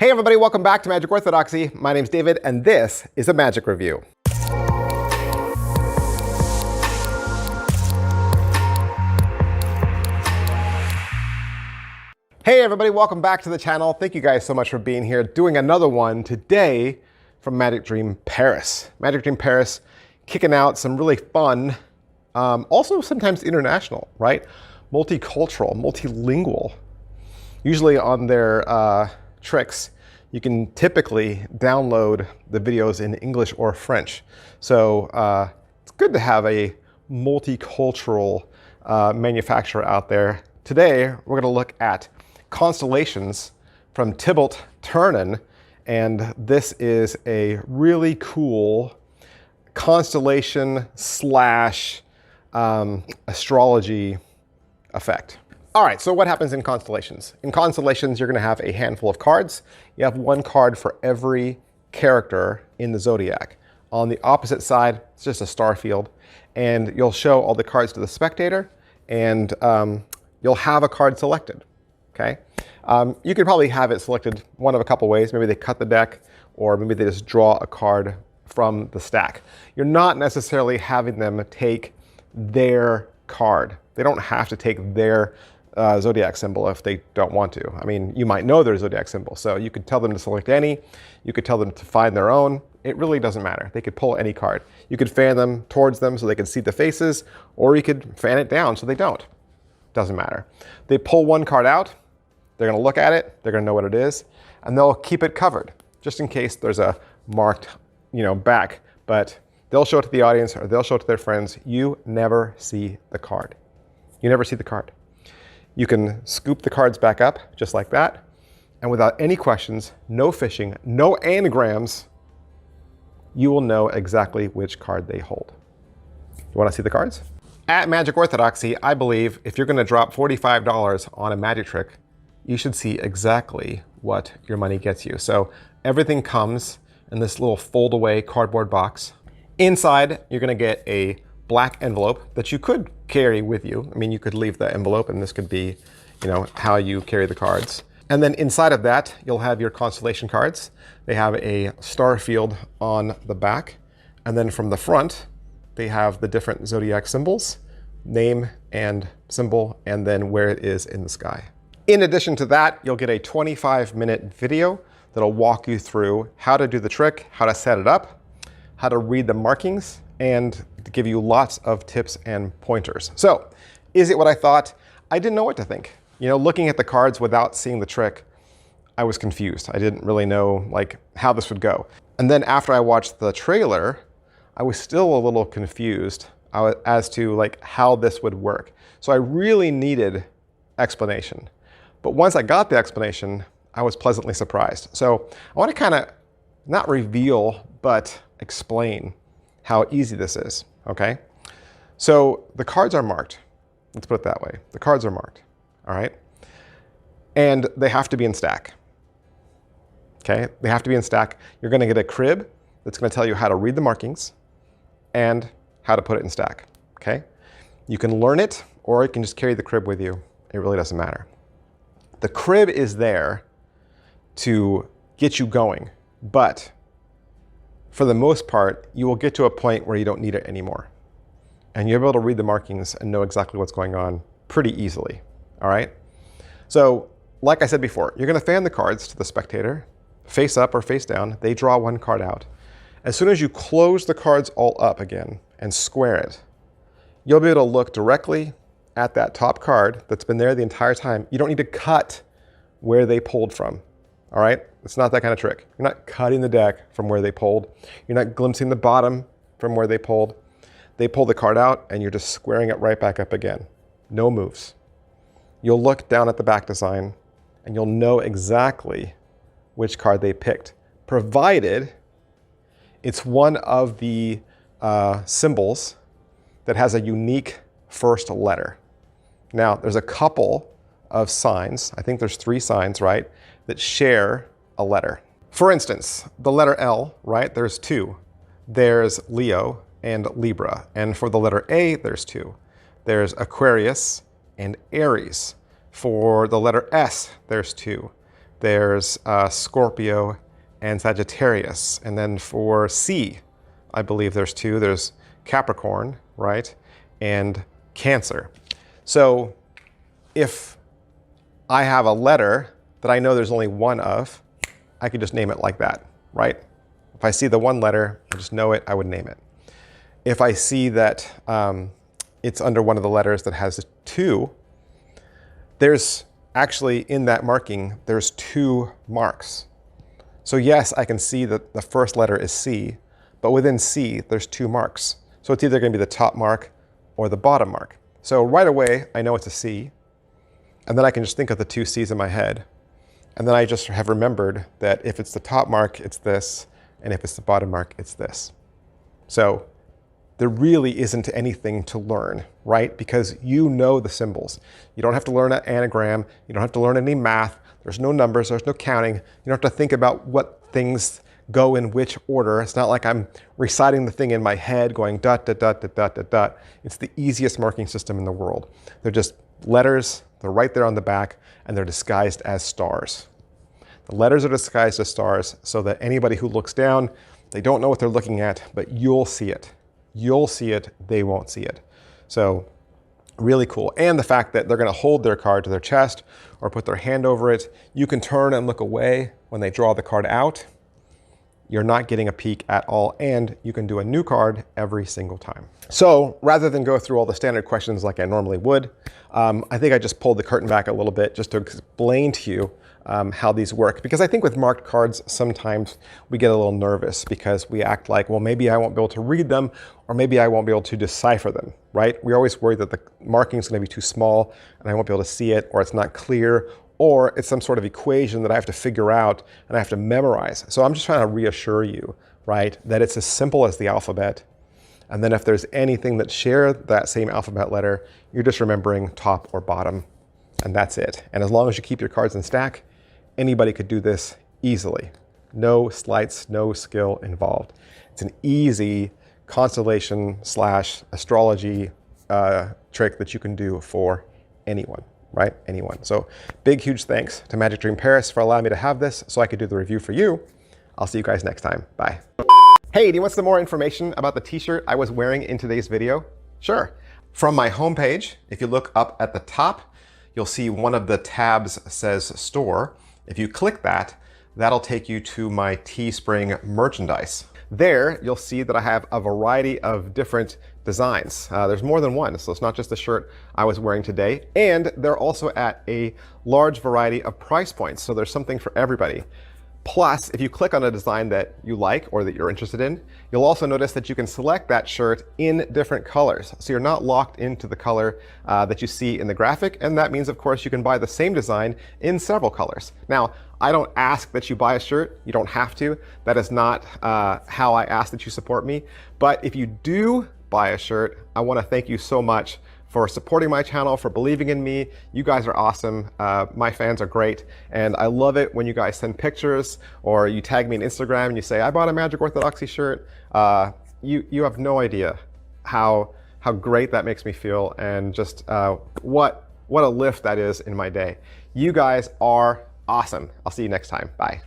Hey everybody, welcome back to Magic Orthodoxy. My name's David, and this is a magic review. Hey everybody, welcome back to the channel. Thank you guys so much for being here, doing another one today from Magic Dream Paris. Magic Dream Paris kicking out some really fun, also sometimes international, right? Multicultural, multilingual. Usually on their tricks, you can typically download the videos in English or French. So it's good to have a multicultural manufacturer out there. Today, we're gonna look at Constellations from Thibault Ternon, and this is a really cool constellation slash astrology effect. All right, so what happens in constellations? In constellations, you're gonna have a handful of cards. You have one card for every character in the zodiac. On the opposite side, it's just a star field, and you'll show all the cards to the spectator, and you'll have a card selected, okay? You could probably have it selected one of a couple ways. Maybe they cut the deck, or maybe they just draw a card from the stack. You're not necessarily having them take their card. They don't have to take their zodiac symbol if they don't want to. I mean, you might know their zodiac symbol, so you could tell them to select any. You could tell them to find their own. It really doesn't matter. They could pull any card. You could fan them towards them so they can see the faces, or you could fan it down so they don't. Doesn't matter. They pull one card out, they're gonna look at it, they're gonna know what it is, and they'll keep it covered, just in case there's a marked, back, but they'll show it to the audience or they'll show it to their friends. You never see the card. You never see the card. You can scoop the cards back up just like that, and without any questions, no fishing, no anagrams, you will know exactly which card they hold. You wanna see the cards? At Magic Orthodoxy, I believe if you're gonna drop $45 on a magic trick, you should see exactly what your money gets you. So everything comes in this little fold away cardboard box. Inside, you're gonna get a black envelope that you could carry with you. I mean, you could leave the envelope and this could be, how you carry the cards. And then inside of that, you'll have your constellation cards. They have a star field on the back. And then from the front, they have the different zodiac symbols, name and symbol, and then where it is in the sky. In addition to that, you'll get a 25-minute video that'll walk you through how to do the trick, how to set it up, how to read the markings, and to give you lots of tips and pointers. So, is it what I thought? I didn't know what to think. Looking at the cards without seeing the trick, I was confused. I didn't really know how this would go. And then after I watched the trailer, I was still a little confused as to how this would work. So I really needed explanation. But once I got the explanation, I was pleasantly surprised. So I want to kind of not reveal, but explain how easy this is, okay? So the cards are marked. Let's put it that way. The cards are marked, all right? And they have to be in stack, okay? They have to be in stack. You're going to get a crib that's going to tell you how to read the markings and how to put it in stack, okay? You can learn it, or you can just carry the crib with you. It really doesn't matter. The crib is there to get you going, but for the most part, you will get to a point where you don't need it anymore. And you'll be able to read the markings and know exactly what's going on pretty easily, all right? So, like I said before, you're gonna fan the cards to the spectator, face up or face down. They draw one card out. As soon as you close the cards all up again and square it, you'll be able to look directly at that top card that's been there the entire time. You don't need to cut where they pulled from, all right? It's not that kind of trick. You're not cutting the deck from where they pulled. You're not glimpsing the bottom from where they pulled. They pull the card out and you're just squaring it right back up again. No moves. You'll look down at the back design and you'll know exactly which card they picked, provided it's one of the symbols that has a unique first letter. Now, there's a couple of signs, I think there's 3 signs, right, that share a letter. For instance, the letter L, right, there's 2. There's Leo and Libra. And for the letter A, there's 2. There's Aquarius and Aries. For the letter S, there's 2. there's Scorpio and Sagittarius. And then for C, I believe there's two. There's Capricorn, right? And Cancer. So if I have a letter that I know there's only one of, I could just name it like that, right? If I see the one letter, I just know it, I would name it. If I see that it's under one of the letters that has two, there's actually in that marking, there's two marks. So yes, I can see that the first letter is C, but within C, there's two marks. So it's either going to be the top mark or the bottom mark. So right away, I know it's a C, and then I can just think of the two C's in my head. And then I just have remembered that if it's the top mark, it's this, and if it's the bottom mark, it's this. So there really isn't anything to learn, right? Because you know the symbols. You don't have to learn an anagram. You don't have to learn any math. There's no numbers. There's no counting. You don't have to think about what things go in which order. It's not like I'm reciting the thing in my head going dot, dot, dot, dot, dot, dot, dot. It's the easiest marking system in the world. They're just letters. They're right there on the back, and they're disguised as stars. The letters are disguised as stars so that anybody who looks down, they don't know what they're looking at, but you'll see it. You'll see it, they won't see it. So really cool. And the fact that they're going to hold their card to their chest or put their hand over it. You can turn and look away when they draw the card out. You're not getting a peek at all, and you can do a new card every single time. So rather than go through all the standard questions like I normally would, I think I just pulled the curtain back a little bit just to explain to you how these work. Because I think with marked cards, sometimes we get a little nervous because we act like, well, maybe I won't be able to read them, or maybe I won't be able to decipher them, right? We always worry that the marking is going to be too small and I won't be able to see it, or it's not clear, or it's some sort of equation that I have to figure out and I have to memorize. So I'm just trying to reassure you, right, that it's as simple as the alphabet. And then if there's anything that share that same alphabet letter, you're just remembering top or bottom, and that's it. And as long as you keep your cards in stack, anybody could do this easily. No sleights, no skill involved. It's an easy constellation / astrology trick that you can do for anyone, right? Anyone. So big, huge thanks to Magic Dream Paris for allowing me to have this so I could do the review for you. I'll see you guys next time. Bye. Hey, do you want some more information about the t-shirt I was wearing in today's video? Sure. From my homepage, if you look up at the top, you'll see one of the tabs says store. If you click that, that'll take you to my Teespring merchandise. There, you'll see that I have a variety of different designs. There's more than one, so it's not just the shirt I was wearing today. And they're also at a large variety of price points, so there's something for everybody. Plus, if you click on a design that you like or that you're interested in, you'll also notice that you can select that shirt in different colors. So you're not locked into the color that you see in the graphic. And that means, of course, you can buy the same design in several colors. Now, I don't ask that you buy a shirt. You don't have to. That is not how I ask that you support me. But if you do buy a shirt, I want to thank you so much for supporting my channel, for believing in me. You guys are awesome. My fans are great. And I love it when you guys send pictures or you tag me on Instagram and you say, I bought a Magic Orthodoxy shirt. You have no idea how great that makes me feel, and just what a lift that is in my day. You guys are awesome. I'll see you next time. Bye.